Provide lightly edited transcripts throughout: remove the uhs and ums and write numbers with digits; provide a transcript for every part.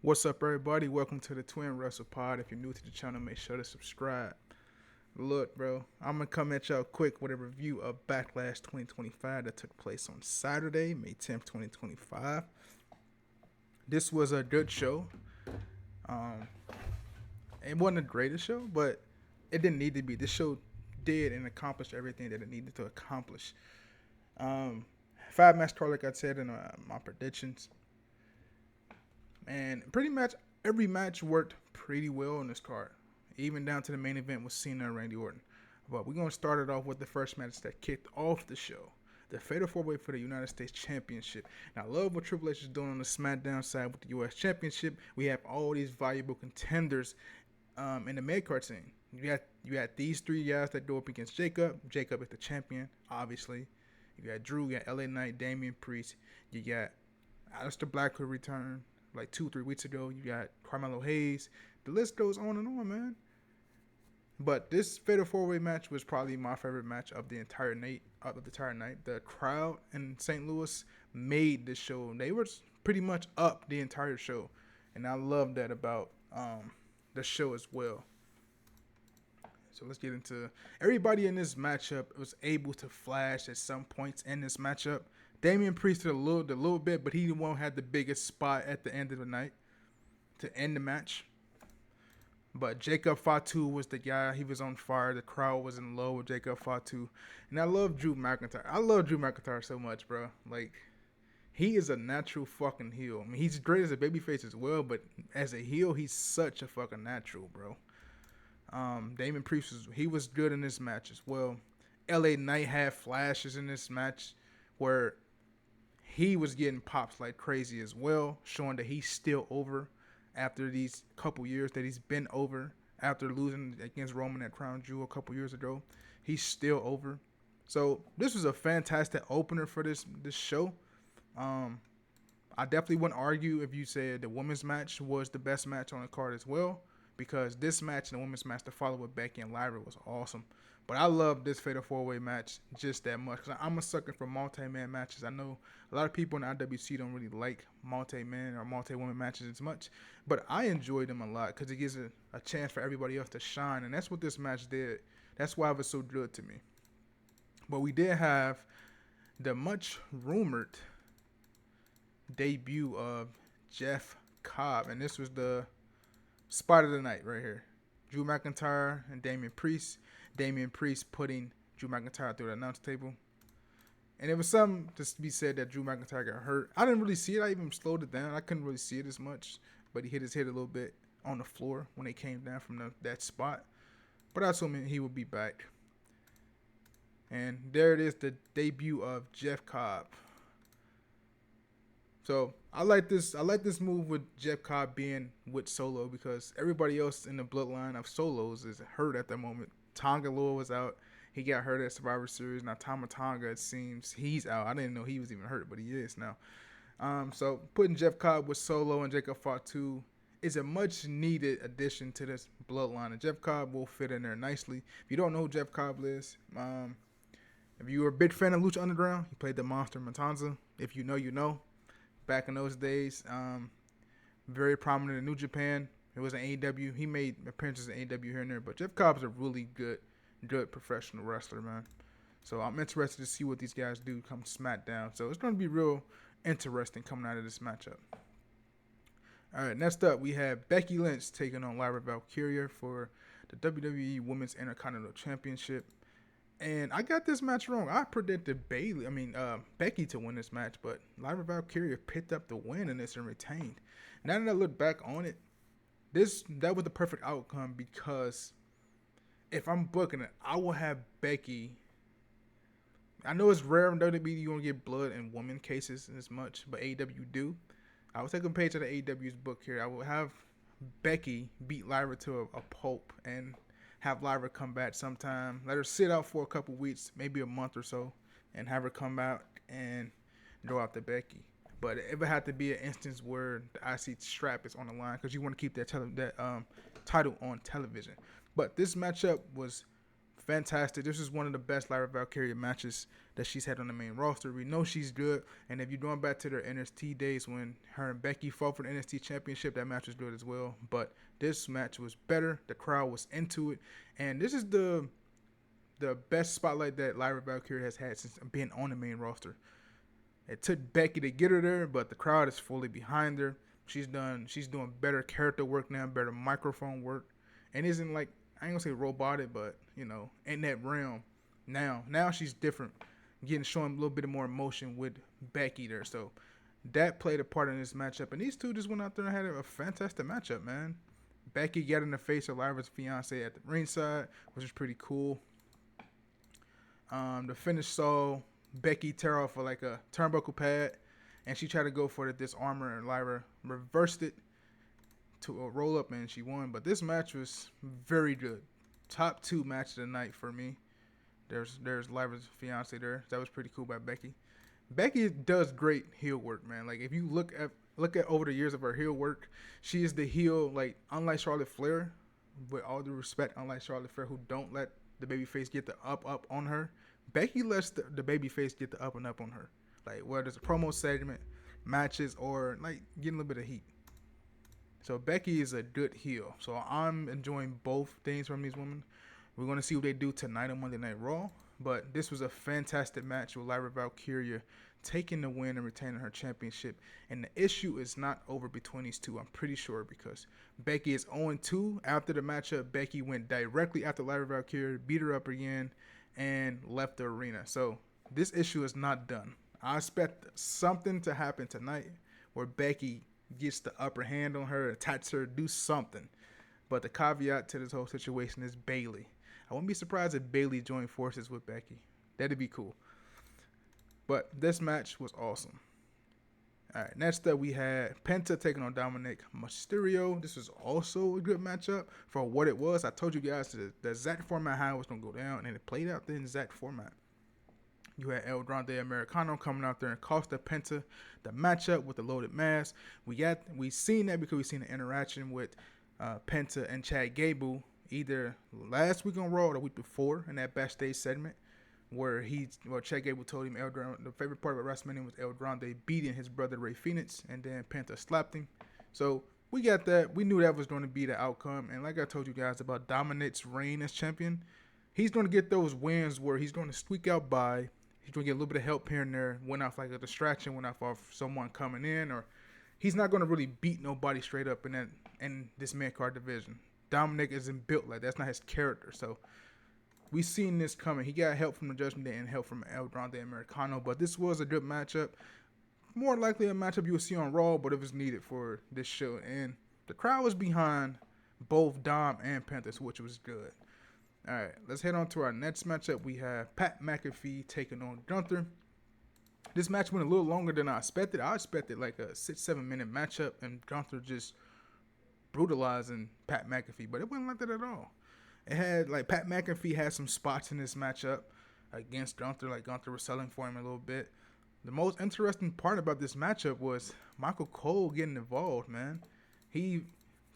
What's up, everybody? Welcome to the Twin Wrestle Pod. If you're new to the channel, make sure to subscribe. Look, bro, I'm gonna come at y'all quick with a review of Backlash 2025 that took place on Saturday, May 10th, 2025. This was a good show. Um, it wasn't the greatest show, but it didn't need to be. This show did and accomplished everything that it needed to accomplish. Um, 5 match card, like I said in my predictions, and pretty much every match worked pretty well on this card, even down to the main event with Cena and Randy Orton. But we're gonna start it off with the first match that kicked off the show, the Fatal 4-Way for the United States Championship. And I love what Triple H is doing on the SmackDown side with the U.S. Championship. We have all these valuable contenders in the mid card scene. You got these three guys that go up against Jacob. Jacob is the champion, obviously. You got Drew, you got LA Knight, Damian Priest. You got Aleister Black who returned like 2-3 weeks ago. You got Carmelo Hayes. The list goes on and on, man. But this Fatal 4-Way match was probably my favorite match of the entire night. The crowd in St. Louis made this show. They were pretty much up the entire show, and I love that about the show as well. So let's get into everybody in this matchup was able to flash at some points in this matchup. Damian Priest did a little bit, but he won't have the biggest spot at the end of the night to end the match. But Jacob Fatu was the guy. He was on fire. The crowd was in love with Jacob Fatu. And I love Drew McIntyre. I love Drew McIntyre so much, bro. Like, he is a natural fucking heel. I mean, he's great as a babyface as well, but as a heel, he's such a fucking natural, bro. Damian Priest was good in this match as well. LA Knight had flashes in this match where he was getting pops like crazy as well, showing that he's still over after these couple years that he's been over after losing against Roman at Crown Jewel a couple years ago. He's still over. So this was a fantastic opener for this show. I definitely wouldn't argue if you said the women's match was the best match on the card as well, because this match and the women's match to follow with Becky and Lyra was awesome. But I love this Fatal 4-Way match just that much, because I'm a sucker for multi-man matches. I know a lot of people in the IWC don't really like multi-man or multi-woman matches as much, but I enjoy them a lot because it gives a chance for everybody else to shine, and that's what this match did. That's why it was so good to me. But we did have the much-rumored debut of Jeff Cobb, and this was the spot of the night right here. Drew McIntyre and Damian Priest. Damian Priest putting Drew McIntyre through the announce table. And it was something to be said that Drew McIntyre got hurt. I didn't really see it. I even slowed it down. I couldn't really see it as much. But he hit his head a little bit on the floor when they came down from that spot. But I assume he would be back. And there it is, the debut of Jeff Cobb. So I like this move with Jeff Cobb being with Solo, because everybody else in the bloodline of Solos is hurt at the moment. Tonga Loa was out. He got hurt at Survivor Series. Now Tama Tonga, it seems he's out. I didn't know he was even hurt, but he is now. So putting Jeff Cobb with Solo and Jacob Fatu is a much needed addition to this bloodline. And Jeff Cobb will fit in there nicely. If you don't know who Jeff Cobb is, if you were a big fan of Lucha Underground, he played the Monster Matanza. If you know, you know. Back in those days, very prominent in New Japan. It was an AEW. He made appearances in AEW here and there, but Jeff Cobb is a really good professional wrestler, man. So I'm interested to see what these guys do come SmackDown. So it's going to be real interesting coming out of this matchup. All right, next up we have Becky Lynch taking on Lyra Valkyria for the WWE Women's Intercontinental Championship. And I got this match wrong. I predicted Becky to win this match, but Lyra Valkyria picked up the win in this and retained. Now that I look back on it, that was the perfect outcome, because if I'm booking it, I will have Becky. I know it's rare in WWE you don't get blood in women cases as much, but AEW do. I will take a page of the AEW's book here. I will have Becky beat Lyra to a pulp and have Lyra come back sometime. Let her sit out for a couple weeks, maybe a month or so, and have her come out and go after Becky. But it would have to be an instance where the IC strap is on the line, because you want to keep that title on television. But this matchup was fantastic. This is one of the best Lyra Valkyria matches that she's had on the main roster. We know she's good, and if you're going back to their NXT days when her and Becky fought for the NXT Championship, that match was good as well. But this match was better. The crowd was into it, and this is the best spotlight that Lyra Valkyria has had since being on the main roster. It took Becky to get her there, but the crowd is fully behind her. She's doing better character work now, better microphone work, and isn't like, I ain't gonna say robotic, but in that realm. Now she's different, showing a little bit more emotion with Becky there. So that played a part in this matchup, and these two just went out there and had a fantastic matchup, man. Becky got in the face of Lyra's fiance at the ringside, which is pretty cool. The finish saw Becky tear off like a turnbuckle pad, and she tried to go for the disarmor, and Lyra reversed it to a roll up, and she won. But this match was very good. Top 2 match of the night for me. There's Lyra's fiance there. That was pretty cool by Becky. Becky does great heel work, man. Like if you look at over the years of her heel work, she is the heel, like unlike Charlotte Flair, with all due respect, unlike Charlotte Flair, who don't let the babyface get the up on her. Becky lets the babyface get the up and up on her. Like whether it's a promo segment, matches, or like getting a little bit of heat. So Becky is a good heel. So I'm enjoying both things from these women. We're going to see what they do tonight on Monday Night Raw. But this was a fantastic match with Lyra Valkyria taking the win and retaining her championship. And the issue is not over between these two, I'm pretty sure, because Becky is 0-2. After the matchup, Becky went directly after Lyra Valkyria, beat her up again, and left the arena. So this issue is not done. I expect something to happen tonight where Becky gets the upper hand on her, attacks her, do something. But the caveat to this whole situation is Bayley. I wouldn't be surprised if Bayley joined forces with Becky. That'd be cool. But this match was awesome. All right, next up we had Penta taking on Dominic Mysterio. This was also a good matchup for what it was. I told you guys the exact format how it was going to go down, and it played out the exact format. You had El Grande Americano coming out there and cost Penta the matchup with the loaded mask. We seen that because we seen the interaction with Penta and Chad Gable either last week on Raw or the week before in that backstage segment where Chad Gable told him the favorite part of WrestleMania was El Grande beating his brother Rey Fenix, and then Penta slapped him. So we got that. We knew that was going to be the outcome. And like I told you guys about Dominic's reign as champion, he's going to get those wins where he's going to squeak out by. He's going to get a little bit of help here and there. Went off like a distraction, went off someone coming in, or he's not going to really beat nobody straight up in this mid-card division. Dominic isn't built like that. That's not his character. So we seen this coming. He got help from the Judgment Day and help from El Grande Americano. But this was a good matchup. More likely a matchup you will see on Raw, but it was needed for this show. And the crowd was behind both Dom and Penta, which was good. All right, let's head on to our next matchup. We have Pat McAfee taking on Gunther. This match went a little longer than I expected. I expected like a 6-7 minute matchup, and Gunther just brutalizing Pat McAfee, but it wasn't like that at all. It had like Pat McAfee had some spots in this matchup against Gunther, like Gunther was selling for him a little bit. The most interesting part about this matchup was Michael Cole getting involved, man. He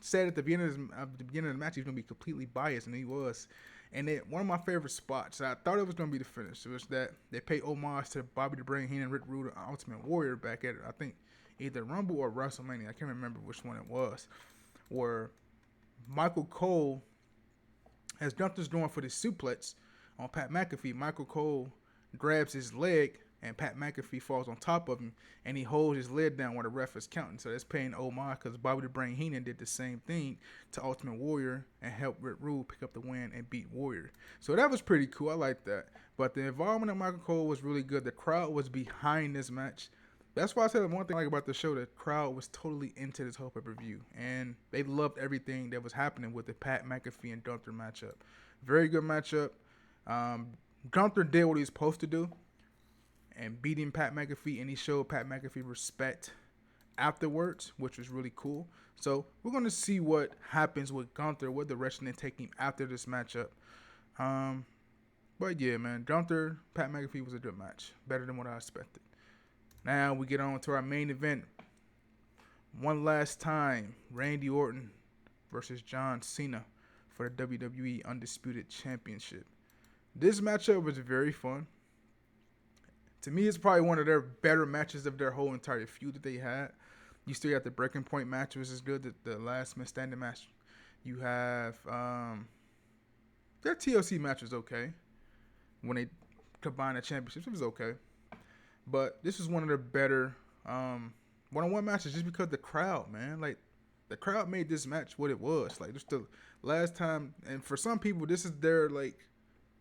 said at the beginning of the match he was going to be completely biased, and he was. And one of my favorite spots, I thought it was going to be the finish, was that they paid homage to Bobby the Brain Heenan and Rick Rude, Ultimate Warrior, back at, I think, either Rumble or WrestleMania. I can't remember which one it was. Where Michael Cole, as Gunther's going for the suplex on Pat McAfee, Michael Cole grabs his leg and Pat McAfee falls on top of him, and he holds his leg down while the ref is counting. So that's paying homage because Bobby the Brain Heenan did the same thing to Ultimate Warrior and helped Rick Rude pick up the win and beat Warrior. So that was pretty cool. I like that. But the involvement of Michael Cole was really good. The crowd was behind this match. That's why I said one thing I like about the show, the crowd was totally into this whole pay-per-view. And they loved everything that was happening with the Pat McAfee and Gunther matchup. Very good matchup. Gunther did what he was supposed to do and beating Pat McAfee, and he showed Pat McAfee respect afterwards, which was really cool. So we're going to see what happens with Gunther, what direction they take him after this matchup. But yeah, man, Gunther, Pat McAfee was a good match. Better than what I expected. Now we get on to our main event. One last time, Randy Orton versus John Cena for the WWE Undisputed Championship. This matchup was very fun. To me, it's probably one of their better matches of their whole entire feud that they had. You still got the breaking point match, which is good. The last man standing match. You have their TLC match was okay when they combined the championships. It was okay, but this was one of their better one-on-one matches just because the crowd, man, like the crowd made this match what it was. Like just the last time, and for some people, this is their like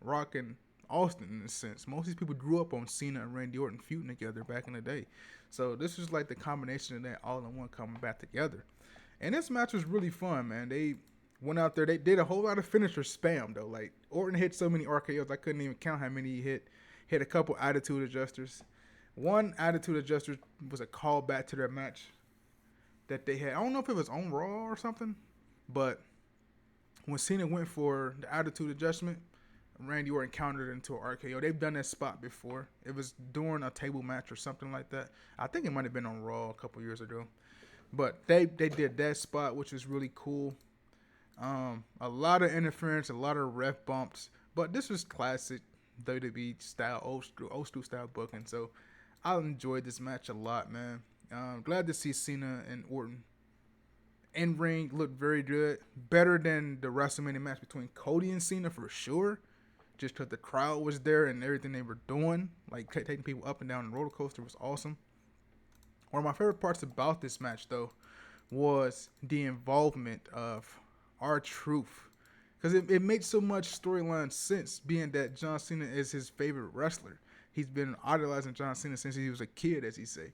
Rock and Austin in a sense. Most of these people grew up on Cena and Randy Orton feuding together back in the day. So this was like the combination of that all in one coming back together. And this match was really fun, man. They went out there, they did a whole lot of finisher spam though. Like Orton hit so many RKOs, I couldn't even count how many he hit. Hit a couple attitude adjusters. One attitude adjuster was a callback to their match that they had. I don't know if it was on Raw or something, but when Cena went for the attitude adjustment, Randy Orton countered it into an RKO. They've done that spot before. It was during a table match or something like that. I think it might have been on Raw a couple years ago. But they did that spot, which was really cool. A lot of interference, a lot of ref bumps. But this was classic WWE style, old school style booking. So I enjoyed this match a lot, man. Glad to see Cena and Orton. In ring looked very good. Better than the WrestleMania match between Cody and Cena for sure. Just because the crowd was there and everything they were doing, like taking people up and down the roller coaster, was awesome. One of my favorite parts about this match, though, was the involvement of R-Truth. Because it makes so much storyline sense, being that John Cena is his favorite wrestler. He's been idolizing John Cena since he was a kid, as he say.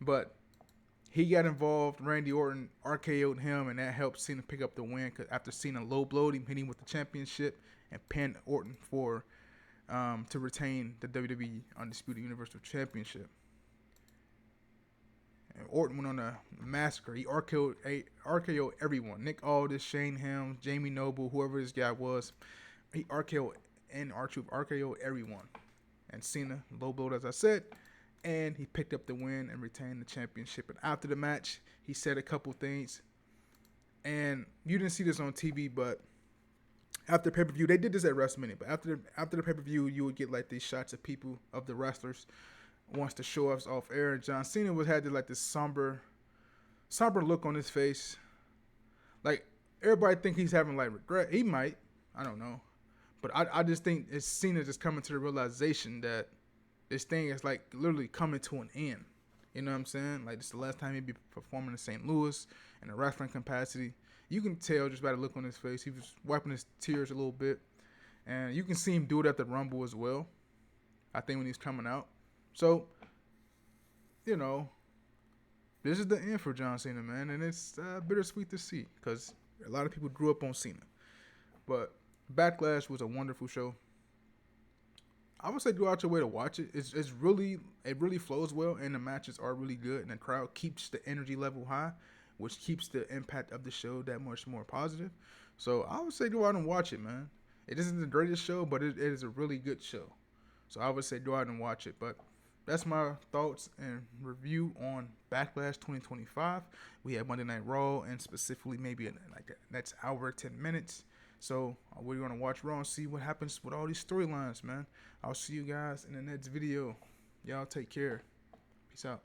But he got involved. Randy Orton RKO'd him, and that helped Cena pick up the win. Cause after Cena low blowed him, hit him with the championship, and pinned Orton for to retain the WWE Undisputed Universal Championship. And Orton went on a massacre. He RKO'd everyone. Nick Aldis, Shane Helms, Jamie Noble, whoever this guy was. He RKO'd and R-Truth RKO'd everyone. And Cena low blowed, as I said. And he picked up the win and retained the championship. And after the match, he said a couple things. And you didn't see this on TV, but after pay-per-view, they did this at WrestleMania. But after the pay-per-view, you would get like these shots of people, of the wrestlers, wants to show us off air. And John Cena had this somber look on his face. Like everybody think he's having like regret. He might, I don't know, but I just think it's Cena just coming to the realization that this thing is like literally coming to an end. You know what I'm saying? Like this is the last time he'd be performing in St. Louis in a wrestling capacity. You can tell just by the look on his face. He was wiping his tears a little bit. And you can see him do it at the Rumble as well, I think, when he's coming out. So, you know, this is the end for John Cena, man. And it's bittersweet to see because a lot of people grew up on Cena. But Backlash was a wonderful show. I would say go out your way to watch it. It really flows well, and the matches are really good, and the crowd keeps the energy level high, which keeps the impact of the show that much more positive. So I would say go out and watch it, man. It isn't the greatest show, but it is a really good show. So I would say go out and watch it. But that's my thoughts and review on Backlash 2025. We have Monday Night Raw, and specifically maybe like the next hour, 10 minutes. So we're going to watch Raw and see what happens with all these storylines, man. I'll see you guys in the next video. Y'all take care. Peace out.